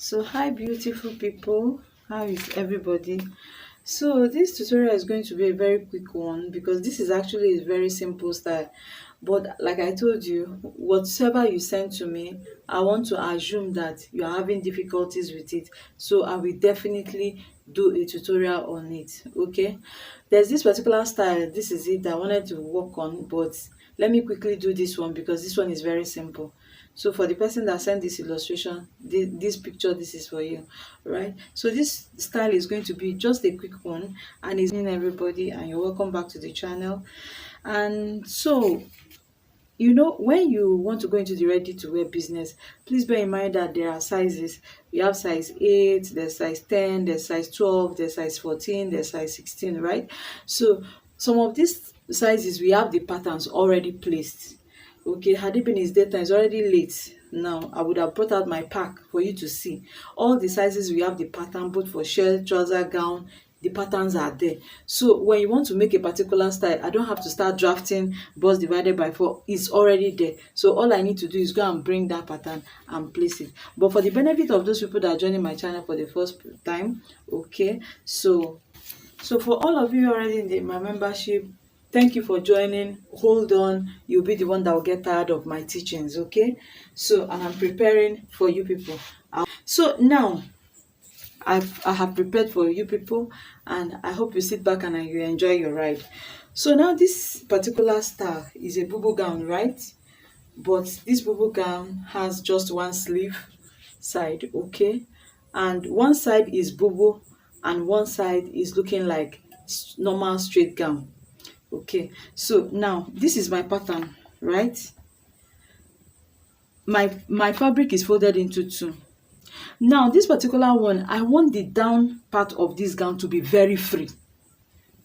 So hi beautiful people, how is everybody? So this tutorial is going to be a very quick one because this is actually a very simple style, but like I told you, whatever you send to me, I want to assume that you are having difficulties with it, so I will definitely do a tutorial on it. Okay, there's this particular style, this is it that I wanted to work on, but let me quickly do this one because this one is very simple. So for the person that sent this illustration, this picture, this is for you, right? So this style is going to be just a quick one, and it's in everybody, and you're welcome back to the channel. And so, when you want to go into the ready to wear business, please bear in mind that there are sizes. We have size 8, there's size 10, there's size 12, there's size 14, there's size 16, right? So some of these sizes, we have the patterns already placed. Okay, had it been his daytime, it's already late now. I would have brought out my pack for you to see all the sizes. We have the pattern both for shirt, trouser, gown. The patterns are there. So when you want to make a particular style, I don't have to start drafting bust divided by 4. It's already there. So all I need to do is go and bring that pattern and place it. But for the benefit of those people that are joining my channel for the first time, okay, so for all of you already in my membership, thank you for joining. Hold on, you'll be the one that will get tired of my teachings, okay? So, and I'm preparing for you people. So now I have prepared for you people, and I hope you sit back and you enjoy your ride. So now this particular style is a bubu gown, right? But this bubu gown has just one sleeve side, okay? And one side is bubu and one side is looking like normal straight gown. Okay, so now this is my pattern, right? My fabric is folded into two. Now this particular one, I want the down part of this gown to be very free.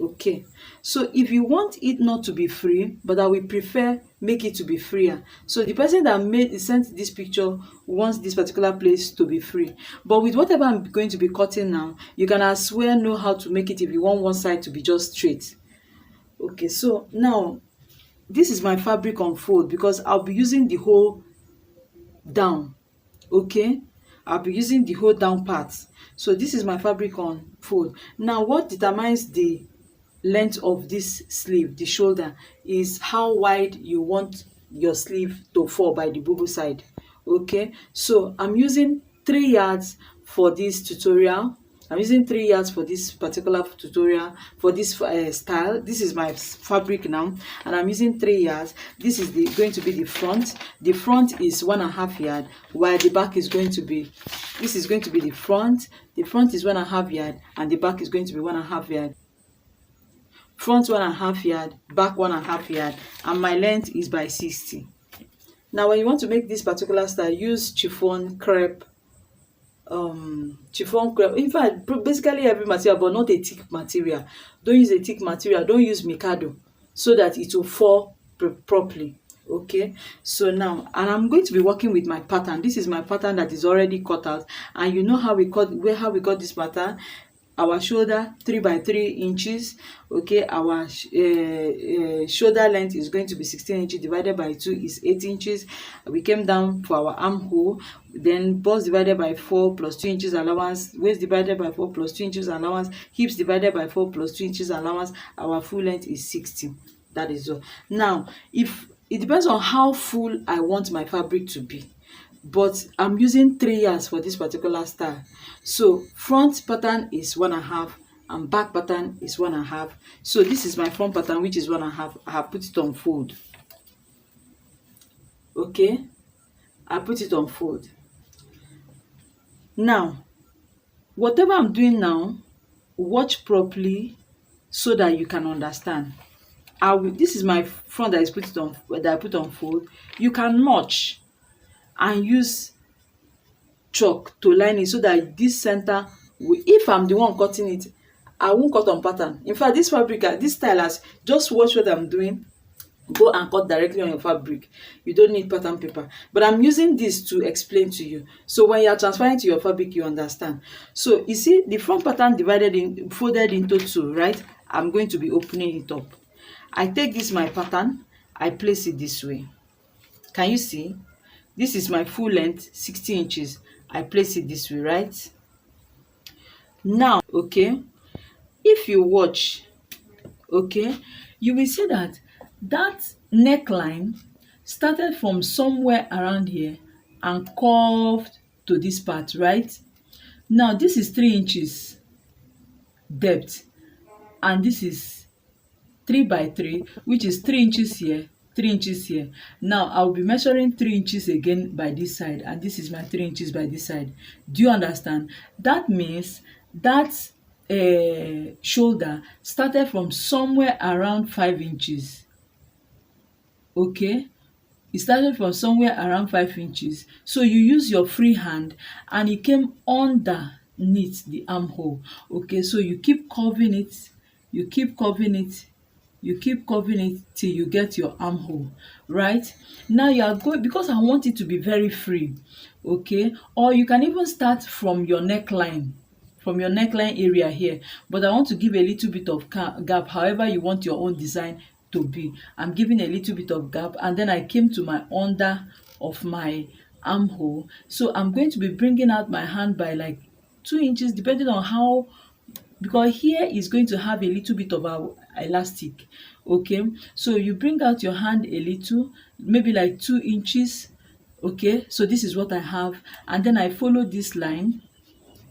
Okay, so if you want it not to be free, but I will prefer make it to be freer. So the person that sent this picture wants this particular place to be free, but with whatever I'm going to be cutting now, you can as well know how to make it if you want one side to be just straight. Okay, so now this is my fabric on fold because I'll be using the whole down. Okay, I'll be using the whole down part. So this is my fabric on fold. Now what determines the length of this sleeve, the shoulder, is how wide you want your sleeve to fall by the bubu side. Okay, so I'm using 3 yards for this tutorial. I'm using 3 yards for this particular tutorial, for this style. This is my fabric now, and I'm using 3 yards. This is going to be the front. The front is 1.5 yards, while the back is going to be, this is going to be the front. The front is 1.5 yards, and the back is going to be 1.5 yards. Front 1.5 yards, back 1.5 yards, and my length is by 60. Now when you want to make this particular style, use chiffon crepe. Chiffon crepe, in fact basically every material, but not a thick material. Don't use a thick material, don't use mikado, so that it will fall properly. Okay, so now, and I'm going to be working with my pattern. This is my pattern that is already cut out, and you know how we cut this pattern. Our shoulder 3 by 3 inches. Okay, our shoulder length is going to be 16 inches, divided by 2 is 8 inches. We came down for our armhole, then bust divided by 4 plus 2 inches allowance, waist divided by 4 plus 2 inches allowance, hips divided by 4 plus 2 inches allowance. Our full length is 60. That is all. Now if it depends on how full I want my fabric to be, but I'm using 3 yards for this particular style. So front pattern is 1.5 and back pattern is 1.5. So this is my front pattern, which is 1.5. I have put it on fold. Okay, I put it on fold. Now whatever I'm doing now, watch properly so that you can understand. This is my front that I put on fold. You can notch and use chalk to line it so that this center will, if I'm the one cutting it, I won't cut on pattern. In fact, this fabric, this stylers, just watch what I'm doing, go and cut directly on your fabric. You don't need pattern paper, but I'm using this to explain to you, so when you are transferring to your fabric, you understand. So you see the front pattern folded into 2, right? I'm going to be opening it up. I take this my pattern, I place it this way. Can you see? This is my full length, 60 inches, I place it this way, right? Now, okay, if you watch, okay, you will see that that neckline started from somewhere around here and curved to this part, right? Now this is 3 inches depth, and this is 3 by 3, which is 3 inches here, 3 inches here. Now I will be measuring 3 inches again by this side, and this is my 3 inches by this side. Do you understand? That means that shoulder started from somewhere around 5 inches. Okay, it started from somewhere around 5 inches. So you use your free hand and it came underneath the armhole. Okay, so you keep curving it, you keep curving it, you keep curving it till you get your armhole, right? Now you are going, because I want it to be very free, okay? Or you can even start from your neckline, area here, but I want to give a little bit of gap, however you want your own design to be. I'm giving a little bit of gap, and then I came to my under of my armhole. So I'm going to be bringing out my hand by like 2 inches, depending on how, because here is going to have a little bit of a elastic. Okay, so you bring out your hand a little, maybe like 2 inches. Okay, so this is what I have, and then I follow this line.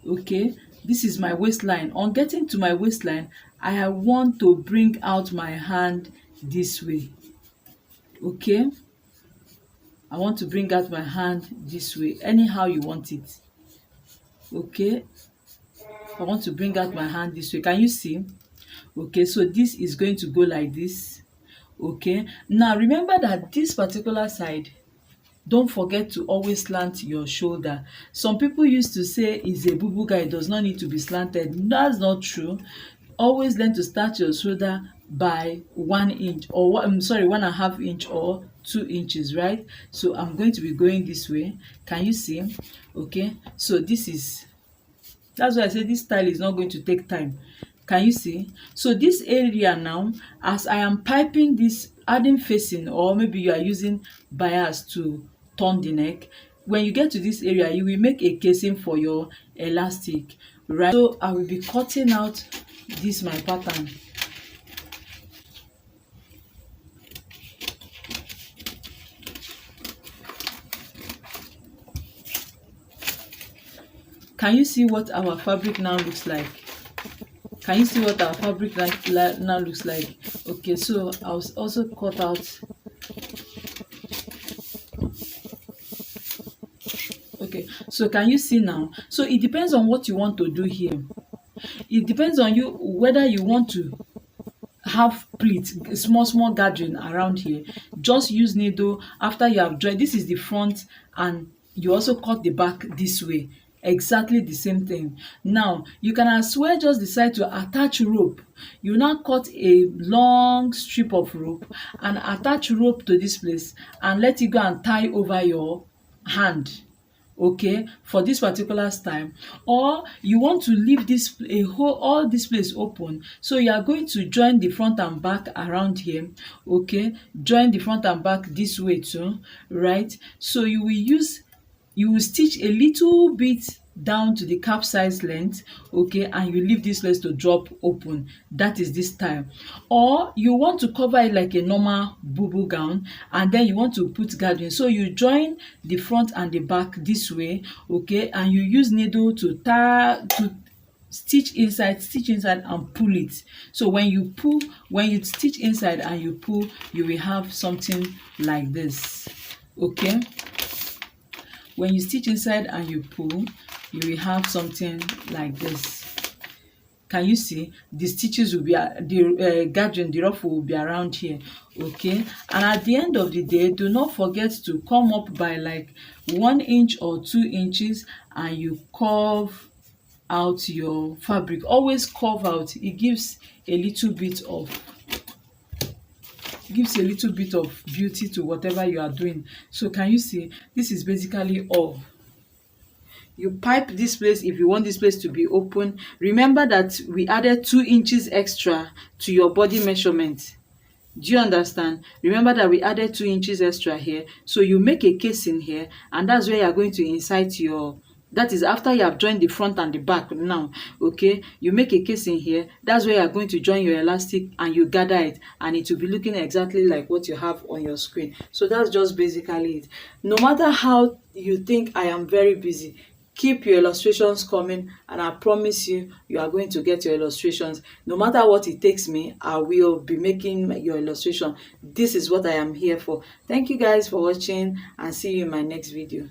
Okay, this is my waistline. On getting to my waistline, I want to bring out my hand this way. Okay, I want to bring out my hand this way, anyhow you want it. Okay, I want to bring out my hand this way. Can you see? Okay, so this is going to go like this. Okay, now remember that this particular side, don't forget to always slant your shoulder. Some people used to say it's a bubu guy, it does not need to be slanted. That's not true. Always learn to start your shoulder by 1 inch, or I'm sorry, 1.5 inch or 2 inches, right? So I'm going to be going this way. Can you see? Okay, so this is, that's why I say this style is not going to take time. Can you see? So this area now, as I am piping this, adding facing, or maybe you are using bias to turn the neck, when you get to this area, you will make a casing for your elastic, right? So I will be cutting out this my pattern. Can you see what our fabric now looks like? Can you see what our fabric now looks like? Okay, so I'll also cut out. Okay, so can you see now? So it depends on what you want to do here. It depends on you whether you want to have pleats, small gathering around here. Just use needle after you have joined. This is the front, and you also cut the back this way, exactly the same thing. Now you can as well just decide to attach rope. You now cut a long strip of rope and attach rope to this place and let it go and tie over your hand, okay, for this particular style. Or you want to leave this all this place open, so you are going to join the front and back around here. Okay, join the front and back this way too, right? So you will stitch a little bit down to the cap size length, okay, and you leave this place to drop open. That is this style. Or you want to cover it like a normal bubu gown, and then you want to put gathering, so you join the front and the back this way, okay, and you use needle to stitch inside and pull it. So when you stitch inside and you pull, you will have something like this. Okay, when you stitch inside and you pull, you will have something like this. Can you see? The stitches will be the gathering, the ruffle will be around here. Okay, and at the end of the day, do not forget to come up by like 1 inch or 2 inches, and you curve out your fabric. Always curve out. It gives a little bit of beauty to whatever you are doing. So can you see? This is basically all. You pipe this place if you want this place to be open. Remember that we added 2 inches extra to your body measurement. Do you understand? Remember that we added 2 inches extra here. So you make a casing here, and that's where you are going to insert your That is after you have joined the front and the back now. Okay, you make a casing here. That's where you are going to join your elastic and you gather it, and it will be looking exactly like what you have on your screen. So that's just basically it. No matter how you think I am very busy, keep your illustrations coming, and I promise you, you are going to get your illustrations. No matter what it takes me, I will be making your illustration. This is what I am here for. Thank you guys for watching, and see you in my next video.